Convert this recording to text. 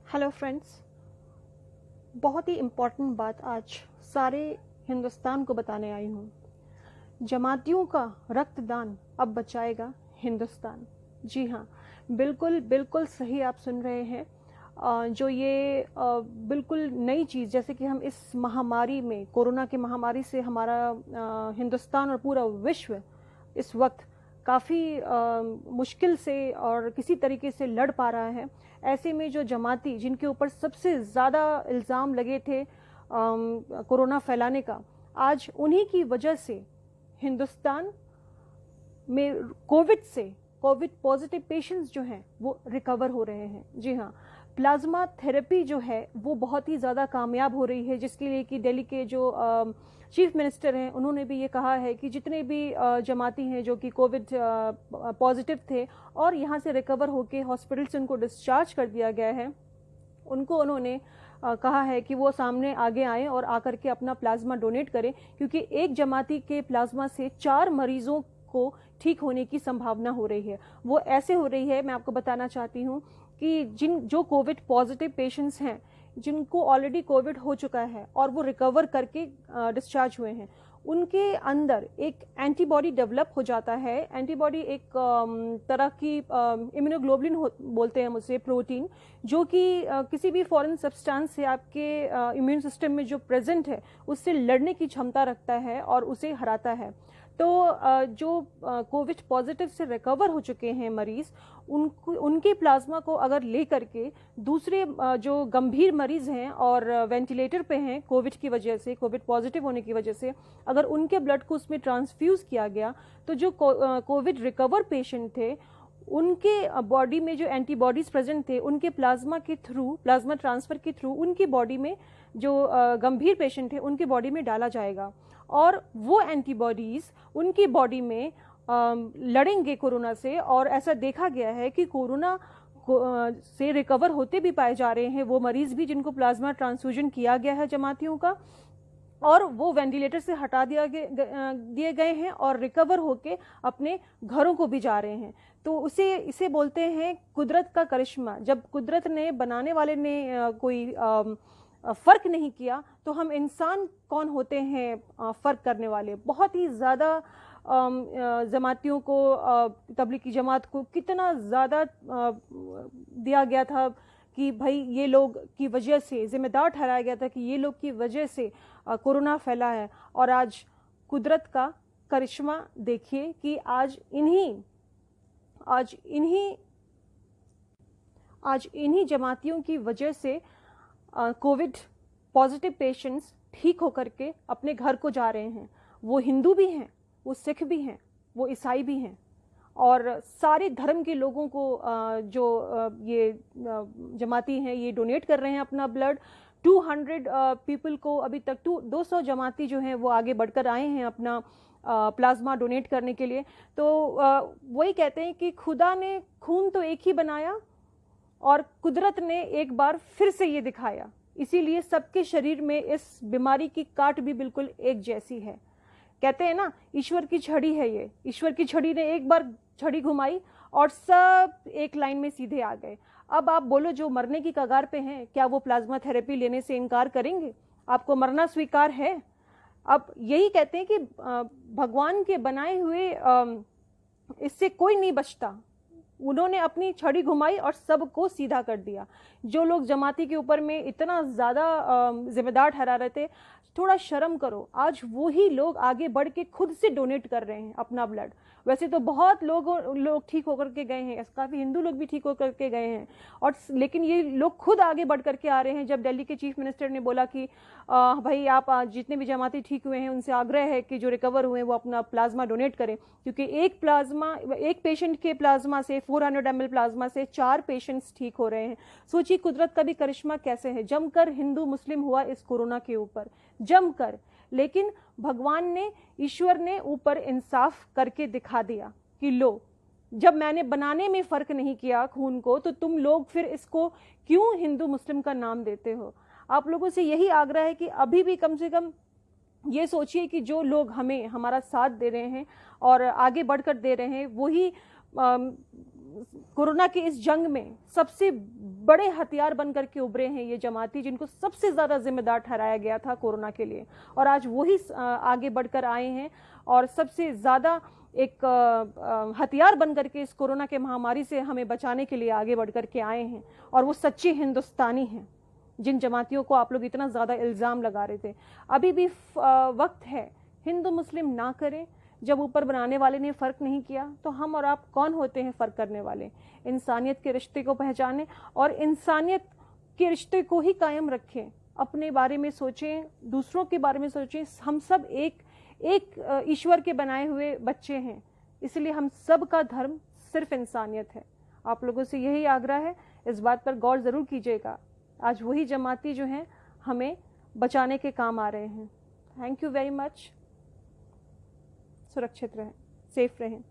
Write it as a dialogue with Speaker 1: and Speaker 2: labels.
Speaker 1: Hello friends, बहुत ही important बात आज सारे हिंदुस्तान को बताने आई हूँ। जमातियों का रक्तदान अब बचाएगा हिंदुस्तान। जी हाँ, बिल्कुल बिल्कुल सही आप सुन रहे हैं। जो ये बिल्कुल नई चीज़, जैसे कि हम इस महामारी में, कोरोना की महामारी से हमारा हिंदुस्तान और पूरा विश्व इस वक्त काफ़ी मुश्किल से और किसी तरीके से लड़ पा रहा है। ऐसे में जो जमाती, जिनके ऊपर सबसे ज़्यादा इल्ज़ाम लगे थे कोरोना फैलाने का, आज उन्हीं की वजह से हिंदुस्तान में कोविड पॉजिटिव पेशेंट्स जो हैं वो रिकवर हो रहे हैं। जी हाँ, प्लाज्मा थेरेपी जो है वो बहुत ही ज़्यादा कामयाब हो रही है, जिसके लिए कि दिल्ली के जो चीफ मिनिस्टर हैं उन्होंने भी ये कहा है कि जितने भी जमाती हैं जो कि कोविड पॉजिटिव थे और यहाँ से रिकवर होकर हॉस्पिटल से उनको डिस्चार्ज कर दिया गया है, उनको उन्होंने कहा है कि वो सामने आगे आए और आकर के अपना प्लाज्मा डोनेट करें, क्योंकि एक जमाती के प्लाज्मा से 4 मरीजों को ठीक होने की संभावना हो रही है। वो ऐसे हो रही है, मैं आपको बताना चाहती हूँ कि जो कोविड पॉजिटिव पेशेंट्स हैं, जिनको ऑलरेडी कोविड हो चुका है और वो रिकवर करके डिस्चार्ज हुए हैं, उनके अंदर एक एंटीबॉडी डेवलप हो जाता है। एंटीबॉडी एक तरह की इम्यूनोग्लोबुलिन बोलते हैं उसे, प्रोटीन, जो कि किसी भी फॉरेन सब्सटेंस से आपके इम्यून सिस्टम में जो प्रेजेंट है उससे लड़ने की क्षमता रखता है और उसे हराता है। तो जो कोविड पॉजिटिव से रिकवर हो चुके हैं मरीज, उनके प्लाज्मा को अगर ले करके दूसरे जो गंभीर मरीज हैं और वेंटिलेटर पे हैं कोविड की वजह से, कोविड पॉजिटिव होने की वजह से, अगर उनके ब्लड को उसमें ट्रांसफ्यूज किया गया तो जो कोविड रिकवर पेशेंट थे उनके बॉडी में जो एंटीबॉडीज प्रेजेंट थे, उनके प्लाज्मा के थ्रू, प्लाज्मा ट्रांसफर के थ्रू उनकी बॉडी में, जो गंभीर पेशेंट है उनके बॉडी में डाला जाएगा और वो एंटीबॉडीज उनकी बॉडी में लड़ेंगे कोरोना से। और ऐसा देखा गया है कि कोरोना से रिकवर होते भी पाए जा रहे हैं वो मरीज भी जिनको प्लाज्मा ट्रांसफ्यूजन किया गया है जमातियों का, और वो वेंटिलेटर से हटा दिए गए हैं और रिकवर होके अपने घरों को भी जा रहे हैं। तो इसे बोलते हैं कुदरत का करिश्मा। जब कुदरत ने, बनाने वाले ने कोई फर्क नहीं किया, तो हम इंसान कौन होते हैं फर्क करने वाले। बहुत ही ज़्यादा जमातियों को, तबलीगी जमात को कितना ज़्यादा दिया गया था कि भाई ये लोग की वजह से, जिम्मेदार ठहराया गया था कि ये लोग की वजह से कोरोना फैला है। और आज कुदरत का करिश्मा देखिए कि आज इन्हीं जमातियों की वजह से कोविड पॉजिटिव पेशेंट्स ठीक होकर के अपने घर को जा रहे हैं। वो हिंदू भी हैं, वो सिख भी हैं, वो ईसाई भी हैं, और सारे धर्म के लोगों को जो ये जमाती हैं ये डोनेट कर रहे हैं अपना ब्लड। 200 पीपल को अभी तक 200 जमाती जो हैं वो आगे बढ़कर आए हैं अपना प्लाज्मा डोनेट करने के लिए। तो वही कहते हैं कि खुदा ने खून तो एक ही बनाया और कुदरत ने एक बार फिर से ये दिखाया, इसीलिए सबके शरीर में इस बीमारी की काट भी बिल्कुल एक जैसी है। कहते हैं ना, ईश्वर की छड़ी है ये, ईश्वर की छड़ी ने एक बार छड़ी घुमाई और सब एक लाइन में सीधे आ गए। अब आप बोलो, जो मरने की कगार पे हैं, क्या वो प्लाज्मा थेरेपी लेने से इनकार करेंगे? आपको मरना स्वीकार है? अब यही कहते हैं कि भगवान के बनाए हुए इससे कोई नहीं बचता। उन्होंने अपनी छड़ी घुमाई और सबको सीधा कर दिया। जो लोग जमाती के ऊपर में इतना ज़्यादा जिम्मेदार ठहरा रहे थे, थोड़ा शर्म करो। आज वो ही लोग आगे बढ़ के खुद से डोनेट कर रहे हैं अपना ब्लड। वैसे तो बहुत लोग ठीक होकर के गए हैं, काफ़ी हिंदू लोग भी ठीक होकर के गए हैं, और लेकिन ये लोग खुद आगे बढ़ करके आ रहे हैं। जब दिल्ली के चीफ मिनिस्टर ने बोला कि भाई आप जितने भी जमाती ठीक हुए हैं उनसे आग्रह है कि जो रिकवर हुए हैं वो अपना प्लाज्मा डोनेट करें, क्योंकि एक पेशेंट के प्लाज्मा से, 400 ml प्लाज्मा से 4 पेशेंट्स ठीक हो रहे हैं। सोचिए कुदरत का भी करिश्मा कैसे है। जमकर हिंदू मुस्लिम हुआ इस कोरोना के ऊपर, जमकर। लेकिन भगवान ने, ईश्वर ने ऊपर इंसाफ करके दिखा दिया कि लो, जब मैंने बनाने में फर्क नहीं किया खून को, तो तुम लोग फिर इसको क्यों हिंदू मुस्लिम का नाम देते हो। आप लोगों से यही आग्रह है कि अभी भी कम से कम ये सोचिए कि जो लोग हमारा साथ दे रहे हैं और आगे बढ़कर दे रहे हैं, वही कोरोना की इस जंग में सबसे बड़े हथियार बन करके उभरे हैं ये जमाती, जिनको सबसे ज़्यादा जिम्मेदार ठहराया गया था कोरोना के लिए, और आज वही आगे बढ़कर आए हैं और सबसे ज़्यादा एक हथियार बन करके इस कोरोना के महामारी से हमें बचाने के लिए आगे बढ़ करके आए हैं। और वो सच्चे हिंदुस्तानी हैं, जिन जमातियों को आप लोग इतना ज़्यादा इल्ज़ाम लगा रहे थे। अभी भी वक्त है, हिंदू मुस्लिम ना करें। जब ऊपर बनाने वाले ने फ़र्क नहीं किया तो हम और आप कौन होते हैं फ़र्क करने वाले। इंसानियत के रिश्ते को पहचानें और इंसानियत के रिश्ते को ही कायम रखें। अपने बारे में सोचें, दूसरों के बारे में सोचें। हम सब एक ईश्वर के बनाए हुए बच्चे हैं, इसलिए हम सब का धर्म सिर्फ इंसानियत है। आप लोगों से यही आग्रह है, इस बात पर गौर ज़रूर कीजिएगा। आज वही जमाती जो हैं हमें बचाने के काम आ रहे हैं। Thank you very much. सुरक्षित रहें, सेफ रहें।